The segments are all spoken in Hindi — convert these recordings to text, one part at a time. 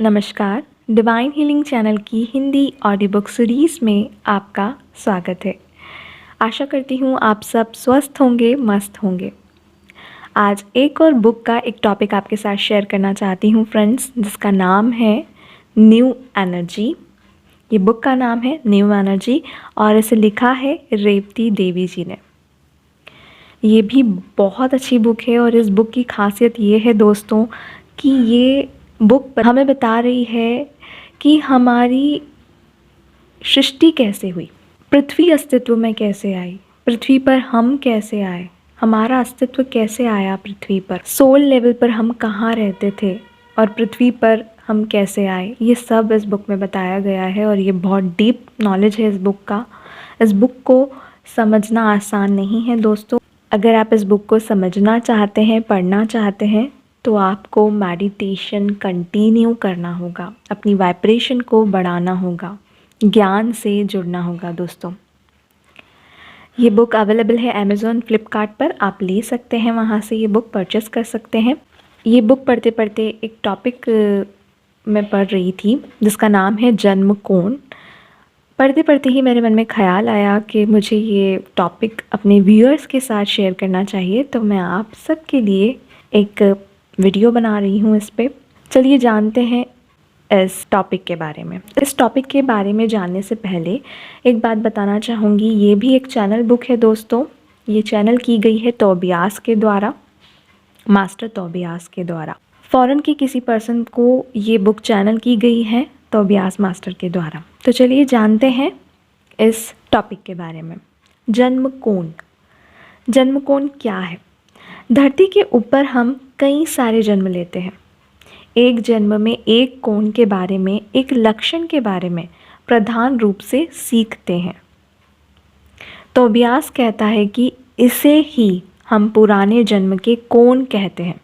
नमस्कार, डिवाइन हीलिंग चैनल की हिंदी ऑडियो बुक सीरीज़ में आपका स्वागत है। आशा करती हूँ आप सब स्वस्थ होंगे, मस्त होंगे। आज एक और बुक का एक टॉपिक आपके साथ शेयर करना चाहती हूँ फ्रेंड्स, जिसका नाम है न्यू एनर्जी। ये बुक का नाम है न्यू एनर्जी और इसे लिखा है रेवती देवी जी ने। ये भी बहुत अच्छी बुक है और इस बुक की खासियत ये है दोस्तों कि ये बुक हमें बता रही है कि हमारी सृष्टि कैसे हुई, पृथ्वी अस्तित्व में कैसे आई, पृथ्वी पर हम कैसे आए, हमारा अस्तित्व कैसे आया पृथ्वी पर, सोल लेवल पर हम कहाँ रहते थे और पृथ्वी पर हम कैसे आए। ये सब इस बुक में बताया गया है और ये बहुत डीप नॉलेज है इस बुक का। इस बुक को समझना आसान नहीं है दोस्तों। अगर आप इस बुक को समझना चाहते हैं, पढ़ना चाहते हैं, तो आपको मेडिटेशन कंटिन्यू करना होगा, अपनी वाइब्रेशन को बढ़ाना होगा, ज्ञान से जुड़ना होगा दोस्तों। ये बुक अवेलेबल है अमेज़ॉन, फ्लिपकार्ट पर, आप ले सकते हैं, वहाँ से ये बुक परचेस कर सकते हैं। ये बुक पढ़ते पढ़ते एक टॉपिक मैं पढ़ रही थी जिसका नाम है जन्म कोण। पढ़ते पढ़ते ही मेरे मन में ख़्याल आया कि मुझे ये टॉपिक अपने व्यूअर्स के साथ शेयर करना चाहिए, तो मैं आप सबके लिए एक वीडियो बना रही हूँ इस पे। चलिए जानते हैं इस टॉपिक के बारे में। इस टॉपिक के बारे में जानने से पहले एक बात बताना चाहूँगी, ये भी एक चैनल बुक है दोस्तों। ये चैनल की गई है तोबियास के द्वारा, मास्टर तोबियास के द्वारा। फ़ॉरेन के किसी पर्सन को ये बुक चैनल की गई है तोबियास मास्टर के द्वारा। तो चलिए जानते हैं इस टॉपिक के बारे में। जन्म कोण। जन्म कोण क्या है? धरती के ऊपर हम कई सारे जन्म लेते हैं। एक जन्म में एक कोण के बारे में, एक लक्षण के बारे में प्रधान रूप से सीखते हैं। तोबियास कहता है कि इसे ही हम पुराने जन्म के कोण कहते हैं।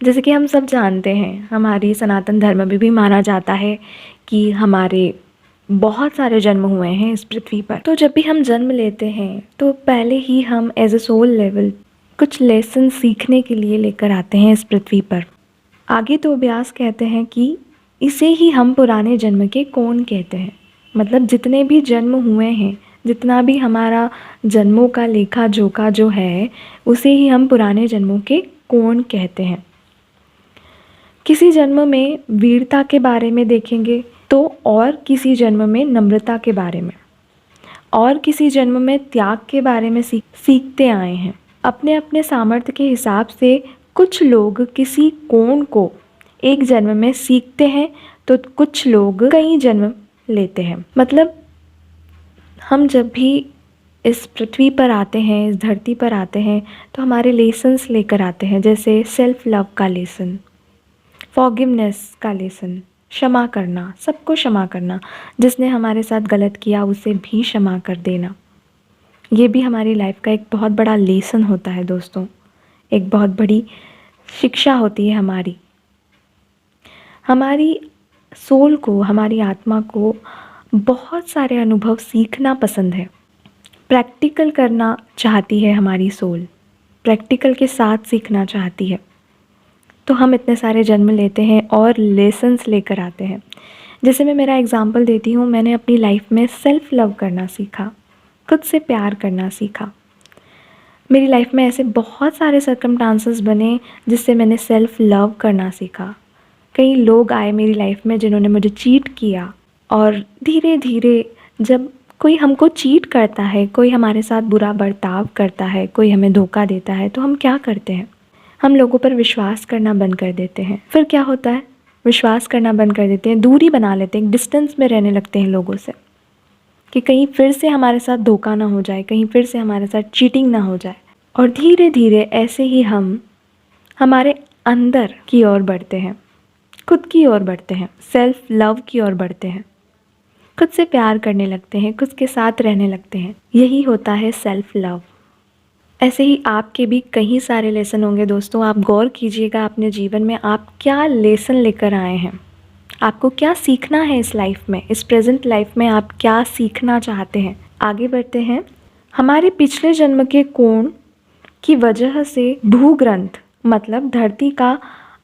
जैसे कि हम सब जानते हैं, हमारी सनातन धर्म में भी माना जाता है कि हमारे बहुत सारे जन्म हुए हैं इस पृथ्वी पर। तो जब भी हम जन्म लेते हैं तो पहले ही हम एज अ सोल लेवल कुछ लेसन सीखने के लिए लेकर आते हैं इस पृथ्वी पर। आगे तोबियास कहते हैं कि इसे ही हम पुराने जन्म के कोण कहते हैं। मतलब जितने भी जन्म हुए हैं, जितना भी हमारा जन्मों का लेखा जोखा जो है, उसे ही हम पुराने जन्मों के कोण कहते हैं। किसी जन्म में वीरता के बारे में देखेंगे तो और किसी जन्म में नम्रता के बारे में, और किसी जन्म में त्याग के बारे में सीखते आए हैं। अपने अपने सामर्थ्य के हिसाब से कुछ लोग किसी कोण को एक जन्म में सीखते हैं तो कुछ लोग कई जन्म लेते हैं। मतलब हम जब भी इस पृथ्वी पर आते हैं, इस धरती पर आते हैं, तो हमारे लेसन्स लेकर आते हैं। जैसे सेल्फ लव का लेसन, फॉरगिवनेस का लेसन, क्षमा करना, सबको क्षमा करना, जिसने हमारे साथ गलत किया उसे भी क्षमा कर देना। ये भी हमारी लाइफ का एक बहुत बड़ा लेसन होता है दोस्तों, एक बहुत बड़ी शिक्षा होती है हमारी। हमारी सोल को, हमारी आत्मा को बहुत सारे अनुभव सीखना पसंद है। प्रैक्टिकल करना चाहती है हमारी सोल, प्रैक्टिकल के साथ सीखना चाहती है। तो हम इतने सारे जन्म लेते हैं और लेसन्स लेकर आते हैं। जैसे मैं मेरा एग्जांपल देती हूँ, मैंने अपनी लाइफ में सेल्फ लव करना सीखा, खुद से प्यार करना सीखा। मेरी लाइफ में ऐसे बहुत सारे सर्कमस्टांसेस बने जिससे मैंने सेल्फ लव करना सीखा। कई लोग आए मेरी लाइफ में जिन्होंने मुझे चीट किया, और धीरे धीरे जब कोई हमको चीट करता है, कोई हमारे साथ बुरा बर्ताव करता है, कोई हमें धोखा देता है, तो हम क्या करते हैं? हम लोगों पर विश्वास करना बंद कर देते हैं। फिर क्या होता है? विश्वास करना बंद कर देते हैं, दूरी बना लेते हैं, डिस्टेंस में रहने लगते हैं लोगों से, कि कहीं फिर से हमारे साथ धोखा ना हो जाए, कहीं फिर से हमारे साथ चीटिंग ना हो जाए। और धीरे धीरे ऐसे ही हम हमारे अंदर की ओर बढ़ते हैं, खुद की ओर बढ़ते हैं, सेल्फ लव की ओर बढ़ते हैं, खुद से प्यार करने लगते हैं, खुद के साथ रहने लगते हैं। यही होता है सेल्फ लव। ऐसे ही आपके भी कई सारे लेसन होंगे दोस्तों। आप गौर कीजिएगा अपने जीवन में आप क्या लेसन लेकर आए हैं, आपको क्या सीखना है इस लाइफ में, इस प्रेजेंट लाइफ में आप क्या सीखना चाहते हैं। आगे बढ़ते हैं। हमारे पिछले जन्म के कोण की वजह से भूग्रंथ मतलब धरती का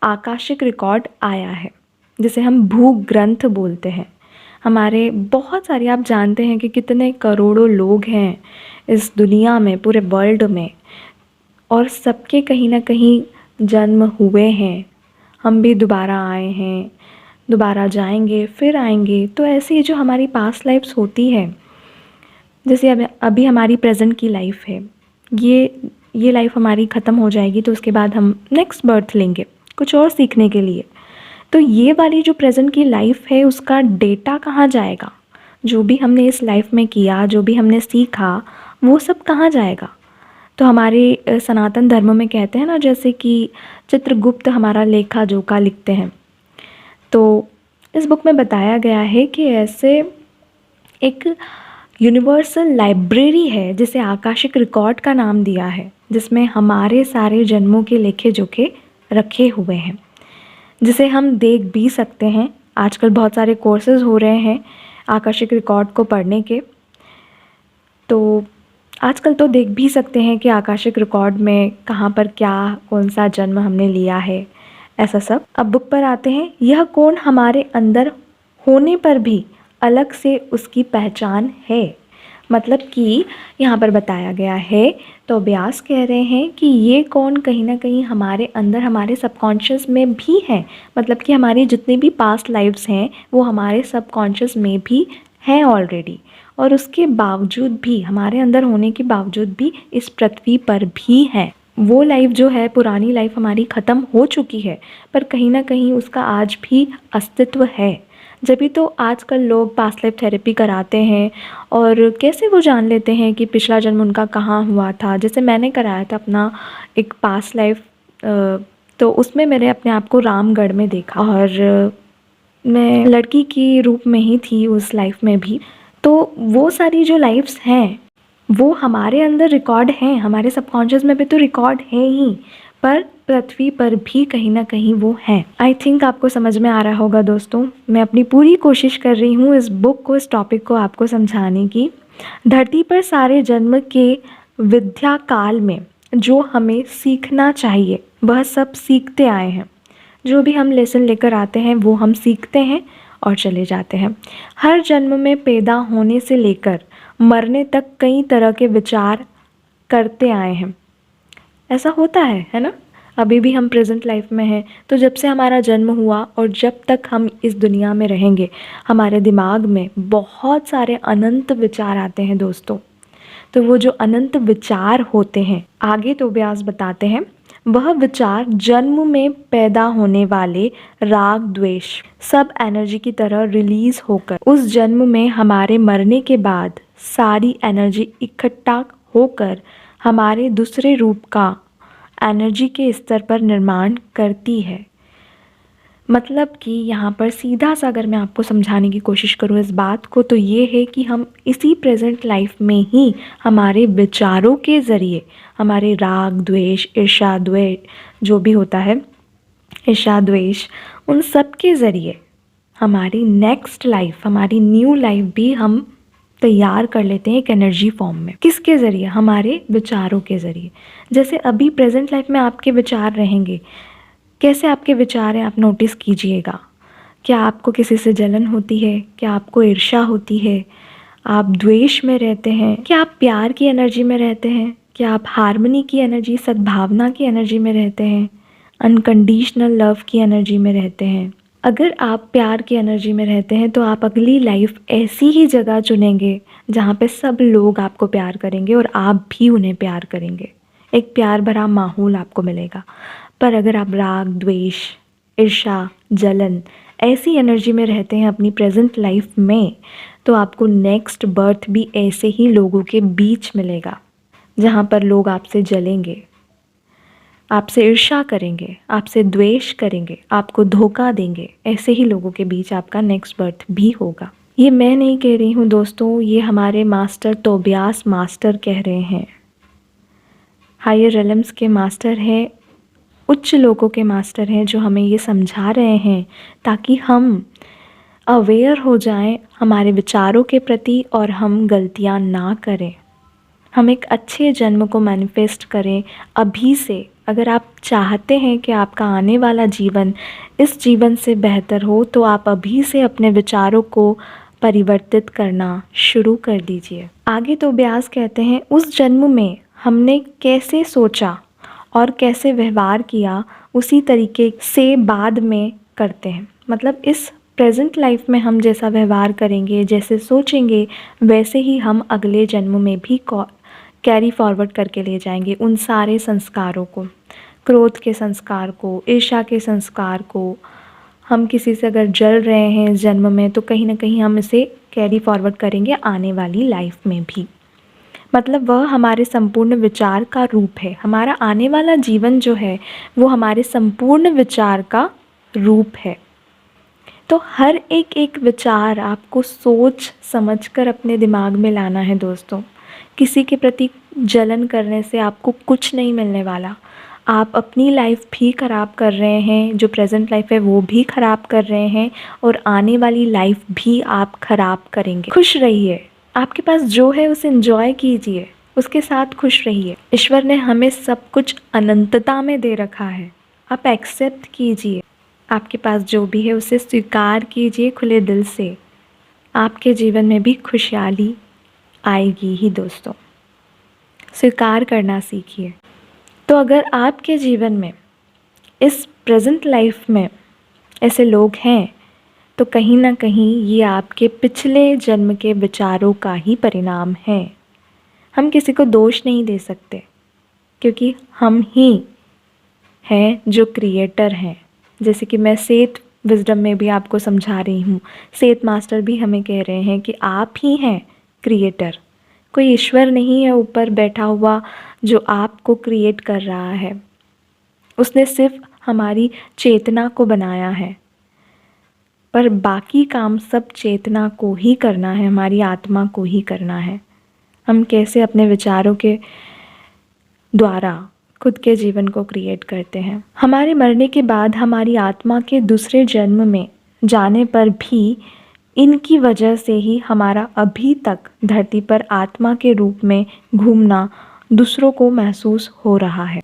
आकाशिक रिकॉर्ड आया है। जिसे हम भूग्रंथ बोलते हैं। हमारे बहुत सारे, आप जानते हैं कि कितने करोड़ों लोग हैं इस दुनिया में, पूरे वर्ल्ड में, और सबके कहीं ना कहीं जन्म हुए हैं। हम भी दोबारा आए हैं, दोबारा जाएंगे, फिर आएंगे। तो ऐसे ही जो हमारी पास्ट लाइफ्स होती है, जैसे अभी हमारी प्रेजेंट की लाइफ है, ये लाइफ हमारी ख़त्म हो जाएगी, तो उसके बाद हम नेक्स्ट बर्थ लेंगे कुछ और सीखने के लिए। तो ये वाली जो प्रेजेंट की लाइफ है, उसका डेटा कहाँ जाएगा? जो भी हमने इस लाइफ में किया, जो भी हमने सीखा, वो सब कहाँ जाएगा? तो हमारे सनातन धर्म में कहते हैं ना, जैसे कि चित्रगुप्त हमारा लेखा जोखा लिखते हैं। तो इस बुक में बताया गया है कि ऐसे एक यूनिवर्सल लाइब्रेरी है जिसे आकाशिक रिकॉर्ड का नाम दिया है, जिसमें हमारे सारे जन्मों के लेखे जोखे रखे हुए हैं, जिसे हम देख भी सकते हैं। आजकल बहुत सारे कोर्सेज हो रहे हैं आकाशिक रिकॉर्ड को पढ़ने के, तो आजकल तो देख भी सकते हैं कि आकाशिक रिकॉर्ड में कहाँ पर क्या, कौन सा जन्म हमने लिया है, ऐसा सब। अब बुक पर आते हैं। यह कौन हमारे अंदर होने पर भी अलग से उसकी पहचान है। मतलब कि यहाँ पर बताया गया है, तो व्यास कह रहे हैं कि ये कौन कहीं ना कहीं हमारे अंदर, हमारे सबकॉन्शियस में भी है। मतलब कि हमारी जितनी भी पास्ट लाइफ्स हैं वो हमारे सबकॉन्शियस में भी हैं ऑलरेडी, और उसके बावजूद भी, हमारे अंदर होने के बावजूद भी इस पृथ्वी पर भी है। वो लाइफ जो है, पुरानी लाइफ हमारी ख़त्म हो चुकी है, पर कहीं ना कहीं उसका आज भी अस्तित्व है। जब भी तो आजकल लोग पास्ट लाइफ थेरेपी कराते हैं, और कैसे वो जान लेते हैं कि पिछला जन्म उनका कहाँ हुआ था। जैसे मैंने कराया था अपना एक पास्ट लाइफ, तो उसमें मैंने अपने आप को रामगढ़ में देखा, और मैं लड़की की रूप में ही थी उस लाइफ में भी। तो वो सारी जो लाइफ्स हैं वो हमारे अंदर रिकॉर्ड हैं, हमारे सबकॉन्शियस में भी तो रिकॉर्ड है ही, पर पृथ्वी पर भी कहीं ना कहीं वो हैं। आई थिंक आपको समझ में आ रहा होगा दोस्तों। मैं अपनी पूरी कोशिश कर रही हूँ इस बुक को, इस टॉपिक को आपको समझाने की। धरती पर सारे जन्म के विद्या काल में जो हमें सीखना चाहिए वह सब सीखते आए हैं। जो भी हम लेसन लेकर आते हैं वो हम सीखते हैं और चले जाते हैं। हर जन्म में पैदा होने से लेकर मरने तक कई तरह के विचार करते आए हैं। ऐसा होता है ना? अभी भी हम प्रेजेंट लाइफ में हैं, तो जब से हमारा जन्म हुआ और जब तक हम इस दुनिया में रहेंगे, हमारे दिमाग में बहुत सारे अनंत विचार आते हैं दोस्तों। तो वो जो अनंत विचार होते हैं, आगे तो व्यास बताते हैं, वह विचार जन्म में पैदा होने वाले राग द्वेष सब एनर्जी की तरह रिलीज होकर उस जन्म में हमारे मरने के बाद सारी एनर्जी इकट्ठा होकर हमारे दूसरे रूप का एनर्जी के स्तर पर निर्माण करती है। मतलब कि यहाँ पर सीधा सा अगर मैं आपको समझाने की कोशिश करूँ इस बात को, तो ये है कि हम इसी प्रेजेंट लाइफ में ही हमारे विचारों के ज़रिए, हमारे राग द्वेष, ईर्ष्या द्वेष, जो भी होता है, ईर्ष्या द्वेष, उन सब के ज़रिए हमारी नेक्स्ट लाइफ, हमारी न्यू लाइफ भी हम तैयार कर लेते हैं एक एनर्जी फॉर्म में। किसके ज़रिए? हमारे विचारों के ज़रिए। जैसे अभी प्रेजेंट लाइफ में आपके विचार रहेंगे, कैसे आपके विचार हैं, आप नोटिस कीजिएगा। क्या आपको किसी से जलन होती है? क्या आपको ईर्ष्या होती है? आप द्वेष में रहते हैं? क्या आप प्यार की एनर्जी में रहते हैं? क्या आप हार्मनी की एनर्जी, सद्भावना की एनर्जी में रहते हैं? अनकंडीशनल लव की एनर्जी में रहते हैं? अगर आप प्यार की एनर्जी में रहते हैं तो आप अगली लाइफ ऐसी ही जगह चुनेंगे जहाँ पे सब लोग आपको प्यार करेंगे और आप भी उन्हें प्यार करेंगे। एक प्यार भरा माहौल आपको मिलेगा। पर अगर आप राग द्वेष, ईर्ष्या, जलन ऐसी एनर्जी में रहते हैं अपनी प्रेजेंट लाइफ में, तो आपको नेक्स्ट बर्थ भी ऐसे ही लोगों के बीच मिलेगा जहाँ पर लोग आपसे जलेंगे, आपसे ईर्ष्या करेंगे, आपसे द्वेष करेंगे, आपको धोखा देंगे। ऐसे ही लोगों के बीच आपका नेक्स्ट बर्थ भी होगा। ये मैं नहीं कह रही हूँ दोस्तों, ये हमारे मास्टर तोबियास मास्टर कह रहे हैं। हायर रेलम्स के मास्टर हैं, उच्च लोगों के मास्टर हैं, जो हमें ये समझा रहे हैं ताकि हम अवेयर हो जाएं हमारे विचारों के प्रति और हम गलतियां ना करें। हम एक अच्छे जन्म को मैनिफेस्ट करें अभी से, अगर आप चाहते हैं कि आपका आने वाला जीवन इस जीवन से बेहतर हो, तो आप अभी से अपने विचारों को परिवर्तित करना शुरू कर दीजिए। आगे तो व्यास कहते हैं, उस जन्म में हमने कैसे सोचा और कैसे व्यवहार किया, उसी तरीके से बाद में करते हैं। मतलब इस प्रेजेंट लाइफ में हम जैसा व्यवहार करेंगे, जैसे सोचेंगे, वैसे ही हम अगले जन्म में भी कैरी फॉरवर्ड करके ले जाएंगे उन सारे संस्कारों को, क्रोध के संस्कार को, ईर्ष्या के संस्कार को। हम किसी से अगर जल रहे हैं इस जन्म में, तो कहीं ना कहीं हम इसे कैरी फॉरवर्ड करेंगे आने वाली लाइफ में भी। मतलब वह हमारे संपूर्ण विचार का रूप है। हमारा आने वाला जीवन जो है वो हमारे संपूर्ण विचार का रूप है। तो हर एक विचार आपको सोच समझकर अपने दिमाग में लाना है दोस्तों। किसी के प्रति जलन करने से आपको कुछ नहीं मिलने वाला। आप अपनी लाइफ भी ख़राब कर रहे हैं, जो प्रेजेंट लाइफ है वो भी ख़राब कर रहे हैं, और आने वाली लाइफ भी आप ख़राब करेंगे। खुश रहिए, आपके पास जो है उसे एंजॉय कीजिए, उसके साथ खुश रहिए। ईश्वर ने हमें सब कुछ अनंतता में दे रखा है, आप एक्सेप्ट कीजिए। आपके पास जो भी है उसे स्वीकार कीजिए खुले दिल से। आपके जीवन में भी खुशहाली आएगी ही दोस्तों। स्वीकार करना सीखिए। तो अगर आपके जीवन में इस प्रेजेंट लाइफ में ऐसे लोग हैं, तो कहीं ना कहीं ये आपके पिछले जन्म के विचारों का ही परिणाम है। हम किसी को दोष नहीं दे सकते, क्योंकि हम ही हैं जो क्रिएटर हैं। जैसे कि मैं सेठ विजडम में भी आपको समझा रही हूँ, सेठ मास्टर भी हमें कह रहे हैं कि आप ही हैं क्रिएटर। कोई ईश्वर नहीं है ऊपर बैठा हुआ जो आपको क्रिएट कर रहा है। उसने सिर्फ हमारी चेतना को बनाया है, पर बाकी काम सब चेतना को ही करना है, हमारी आत्मा को ही करना है। हम कैसे अपने विचारों के द्वारा खुद के जीवन को क्रिएट करते हैं। हमारे मरने के बाद हमारी आत्मा के दूसरे जन्म में जाने पर भी इनकी वजह से ही हमारा अभी तक धरती पर आत्मा के रूप में घूमना दूसरों को महसूस हो रहा है।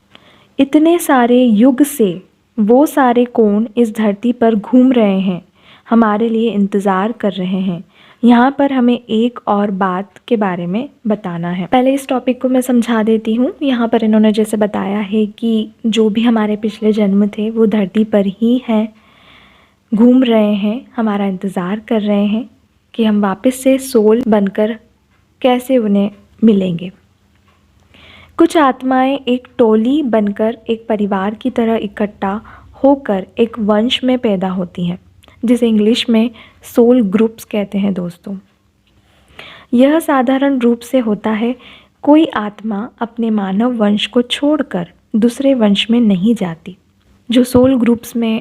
इतने सारे युग से वो सारे कौन इस धरती पर घूम रहे हैं, हमारे लिए इंतज़ार कर रहे हैं। यहाँ पर हमें एक और बात के बारे में बताना है। पहले इस टॉपिक को मैं समझा देती हूँ। यहाँ पर इन्होंने जैसे बताया है कि जो भी हमारे पिछले जन्म थे वो धरती पर ही हैं, घूम रहे हैं, हमारा इंतज़ार कर रहे हैं कि हम वापस से सोल बनकर कैसे उन्हें मिलेंगे। कुछ आत्माएं एक टोली बनकर एक परिवार की तरह इकट्ठा होकर एक वंश में पैदा होती हैं, जिसे इंग्लिश में सोल ग्रुप्स कहते हैं दोस्तों। यह साधारण रूप से होता है, कोई आत्मा अपने मानव वंश को छोड़कर दूसरे वंश में नहीं जाती। जो सोल ग्रुप्स में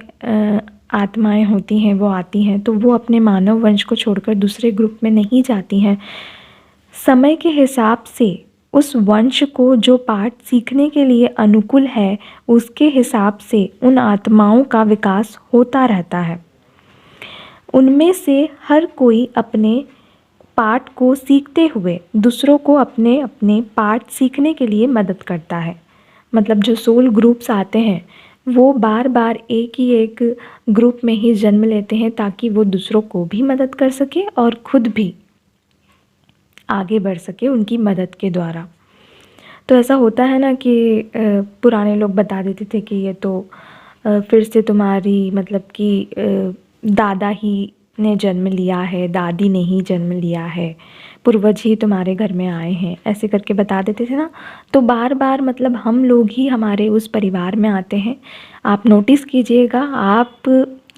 आत्माएं होती हैं वो आती हैं, तो वो अपने मानव वंश को छोड़कर दूसरे ग्रुप में नहीं जाती हैं। समय के हिसाब से उस वंश को जो पाठ सीखने के लिए अनुकूल है, उसके हिसाब से उन आत्माओं का विकास होता रहता है। उनमें से हर कोई अपने पाठ को सीखते हुए दूसरों को अपने अपने पाठ सीखने के लिए मदद करता है। मतलब जो सोल ग्रुप्स आते हैं वो बार बार एक ही एक ग्रुप में ही जन्म लेते हैं, ताकि वो दूसरों को भी मदद कर सके और खुद भी आगे बढ़ सके उनकी मदद के द्वारा। तो ऐसा होता है ना कि पुराने लोग बता देते थे कि ये तो फिर से तुम्हारी मतलब कि दादा ही ने जन्म लिया है, दादी ने ही जन्म लिया है, पूर्वज ही तुम्हारे घर में आए हैं, ऐसे करके बता देते थे ना। तो बार बार मतलब हम लोग ही हमारे उस परिवार में आते हैं। आप नोटिस कीजिएगा, आप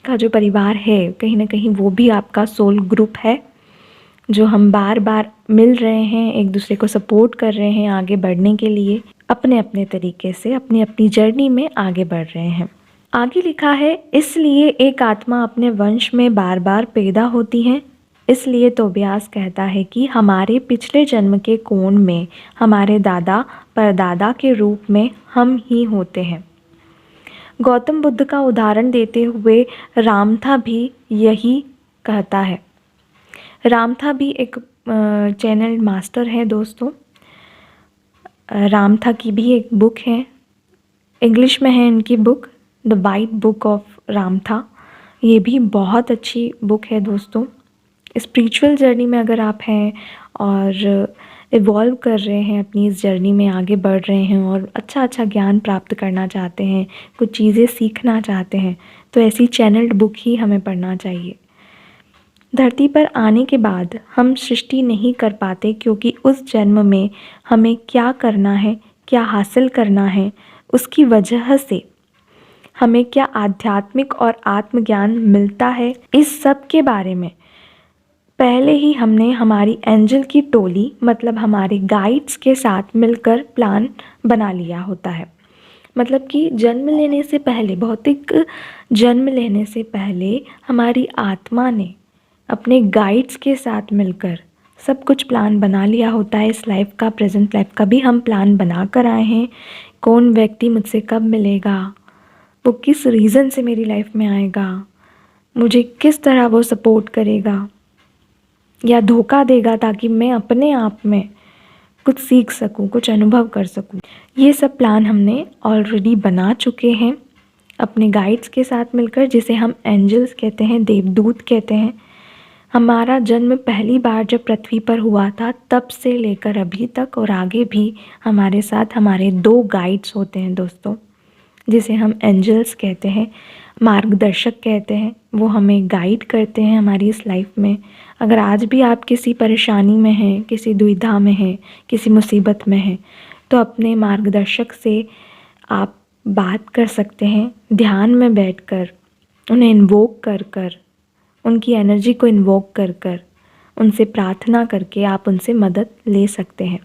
का जो परिवार है कहीं ना कहीं वो भी आपका सोल ग्रुप है, जो हम बार बार मिल रहे हैं, एक दूसरे को सपोर्ट कर रहे हैं आगे बढ़ने के लिए, अपने अपने तरीके से अपनी अपनी जर्नी में आगे बढ़ रहे हैं। आगे लिखा है, इसलिए एक आत्मा अपने वंश में बार बार पैदा होती है। इसलिए तो व्यास कहता है कि हमारे पिछले जन्म के कोण में हमारे दादा परदादा के रूप में हम ही होते हैं। गौतम बुद्ध का उदाहरण देते हुए रामथा भी यही कहता है। रामथा भी एक चैनल मास्टर है दोस्तों। रामथा की भी एक बुक है इंग्लिश में है इनकी book the white book of Ramtha. ये भी बहुत अच्छी बुक है दोस्तों। स्पिरिचुअल जर्नी में अगर आप हैं और इवॉल्व कर रहे हैं, अपनी इस जर्नी में आगे बढ़ रहे हैं और अच्छा अच्छा ज्ञान प्राप्त करना चाहते हैं, कुछ चीज़ें सीखना चाहते हैं, तो ऐसी चैनल्ड बुक ही हमें पढ़ना चाहिए। धरती पर आने के बाद हम सृष्टि नहीं कर पाते, क्योंकि उस जन्म में हमें क्या करना है, क्या हासिल करना है, उसकी वजह से हमें क्या आध्यात्मिक और आत्मज्ञान मिलता है, इस सब के बारे में पहले ही हमने हमारी एंजल की टोली मतलब हमारे गाइड्स के साथ मिलकर प्लान बना लिया होता है। मतलब कि जन्म लेने से पहले, भौतिक जन्म लेने से पहले हमारी आत्मा ने अपने गाइड्स के साथ मिलकर सब कुछ प्लान बना लिया होता है। इस लाइफ का, प्रेजेंट लाइफ का भी हम प्लान बना कर आए हैं। कौन व्यक्ति मुझसे कब मिलेगा, वो किस रीज़न से मेरी लाइफ में आएगा, मुझे किस तरह वो सपोर्ट करेगा या धोखा देगा, ताकि मैं अपने आप में कुछ सीख सकूं, कुछ अनुभव कर सकूं। ये सब प्लान हमने ऑलरेडी बना चुके हैं अपने गाइड्स के साथ मिलकर, जिसे हम एंजल्स कहते हैं, देवदूत कहते हैं। हमारा जन्म पहली बार जब पृथ्वी पर हुआ था, तब से लेकर अभी तक और आगे भी हमारे साथ हमारे 2 गाइड्स होते हैं दोस्तों, जिसे हम एंजल्स कहते हैं, मार्गदर्शक कहते हैं। वो हमें गाइड करते हैं हमारी इस लाइफ में। अगर आज भी आप किसी परेशानी में हैं, किसी दुविधा में हैं, किसी मुसीबत में हैं, तो अपने मार्गदर्शक से आप बात कर सकते हैं, ध्यान में बैठकर उन्हें इन्वोक कर कर, उनकी एनर्जी को इन्वोक कर कर, उनसे प्रार्थना करके आप उनसे मदद ले सकते हैं।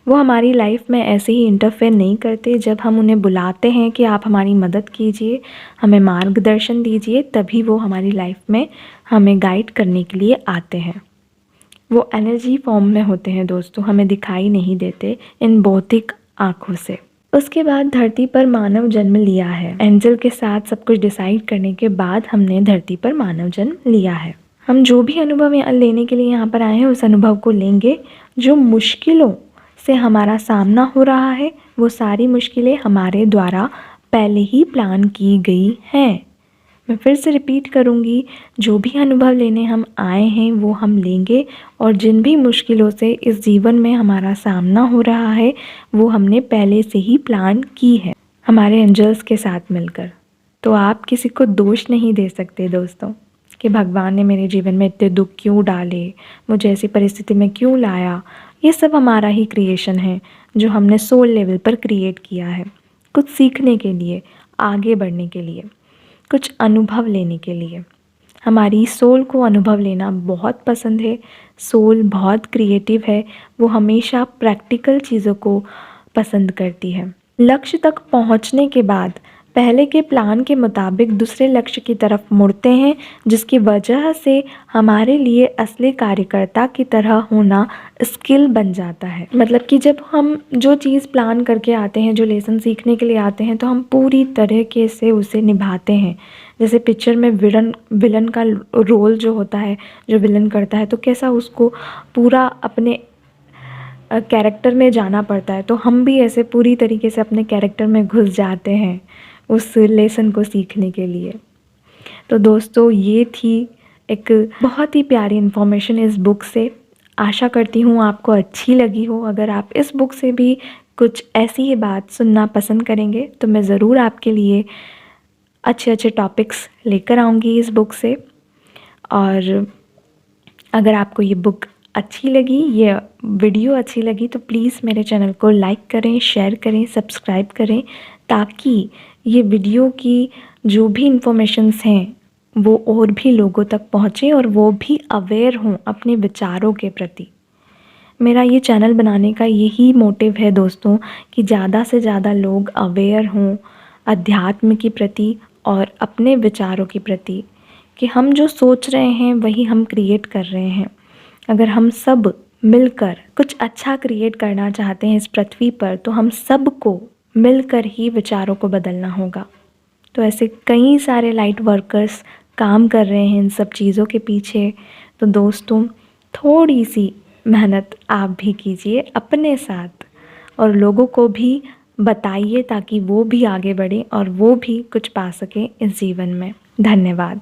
वो हमारी लाइफ में ऐसे ही इंटरफेयर नहीं करते। जब हम उन्हें बुलाते हैं कि आप हमारी मदद कीजिए, हमें मार्गदर्शन दीजिए, तभी वो हमारी लाइफ में हमें गाइड करने के लिए आते हैं। वो एनर्जी फॉर्म में होते हैं दोस्तों, हमें दिखाई नहीं देते इन भौतिक आँखों से। उसके बाद धरती पर मानव जन्म लिया है। एंजल के साथ सब कुछ डिसाइड करने के बाद हमने धरती पर मानव जन्म लिया है। हम जो भी अनुभव लेने के लिए यहाँ पर आए हैं, उस अनुभव को लेंगे। जो मुश्किलों से हमारा सामना हो रहा है, वो सारी मुश्किलें हमारे द्वारा पहले ही प्लान की गई हैं। मैं फिर से रिपीट करूँगी, जो भी अनुभव लेने हम आए हैं वो हम लेंगे, और जिन भी मुश्किलों से इस जीवन में हमारा सामना हो रहा है, वो हमने पहले से ही प्लान की है हमारे एंजल्स के साथ मिलकर। तो आप किसी को दोष नहीं दे सकते दोस्तों कि भगवान ने मेरे जीवन में इतने दुख क्यों डाले, मुझे ऐसी परिस्थिति में क्यों लाया। ये सब हमारा ही क्रिएशन है, जो हमने सोल लेवल पर क्रिएट किया है, कुछ सीखने के लिए, आगे बढ़ने के लिए, कुछ अनुभव लेने के लिए। हमारी सोल को अनुभव लेना बहुत पसंद है। सोल बहुत क्रिएटिव है, वो हमेशा प्रैक्टिकल चीज़ों को पसंद करती है। लक्ष्य तक पहुंचने के बाद पहले के प्लान के मुताबिक दूसरे लक्ष्य की तरफ मुड़ते हैं, जिसकी वजह से हमारे लिए असली कार्यकर्ता की तरह होना स्किल बन जाता है। मतलब कि जब हम जो चीज़ प्लान करके आते हैं, जो लेसन सीखने के लिए आते हैं, तो हम पूरी तरीके से उसे निभाते हैं। जैसे पिक्चर में विलन का रोल जो होता है, जो विलन करता है, तो कैसा उसको पूरा अपने कैरेक्टर में जाना पड़ता है, तो हम भी ऐसे पूरी तरीके से अपने कैरेक्टर में घुस जाते हैं उस लेसन को सीखने के लिए। तो दोस्तों, ये थी एक बहुत ही प्यारी इन्फॉर्मेशन इस बुक से। आशा करती हूँ आपको अच्छी लगी हो। अगर आप इस बुक से भी कुछ ऐसी ही बात सुनना पसंद करेंगे, तो मैं ज़रूर आपके लिए अच्छे अच्छे टॉपिक्स लेकर आऊँगी इस बुक से। और अगर आपको ये बुक अच्छी लगी, ये वीडियो अच्छी लगी, तो प्लीज़ मेरे चैनल को लाइक करें, शेयर करें, सब्सक्राइब करें, ताकि ये वीडियो की जो भी इन्फॉर्मेशंस हैं वो और भी लोगों तक पहुँचे और वो भी अवेयर हों अपने विचारों के प्रति। मेरा ये चैनल बनाने का यही मोटिव है दोस्तों, कि ज़्यादा से ज़्यादा लोग अवेयर हों अध्यात्म के प्रति और अपने विचारों के प्रति, कि हम जो सोच रहे हैं वही हम क्रिएट कर रहे हैं। अगर हम सब मिलकर कुछ अच्छा क्रिएट करना चाहते हैं इस पृथ्वी पर, तो हम सबको मिलकर ही विचारों को बदलना होगा। तो ऐसे कई सारे लाइट वर्कर्स काम कर रहे हैं इन सब चीज़ों के पीछे। तो दोस्तों, थोड़ी सी मेहनत आप भी कीजिए अपने साथ, और लोगों को भी बताइए ताकि वो भी आगे बढ़े और वो भी कुछ पा सकें इस जीवन में। धन्यवाद।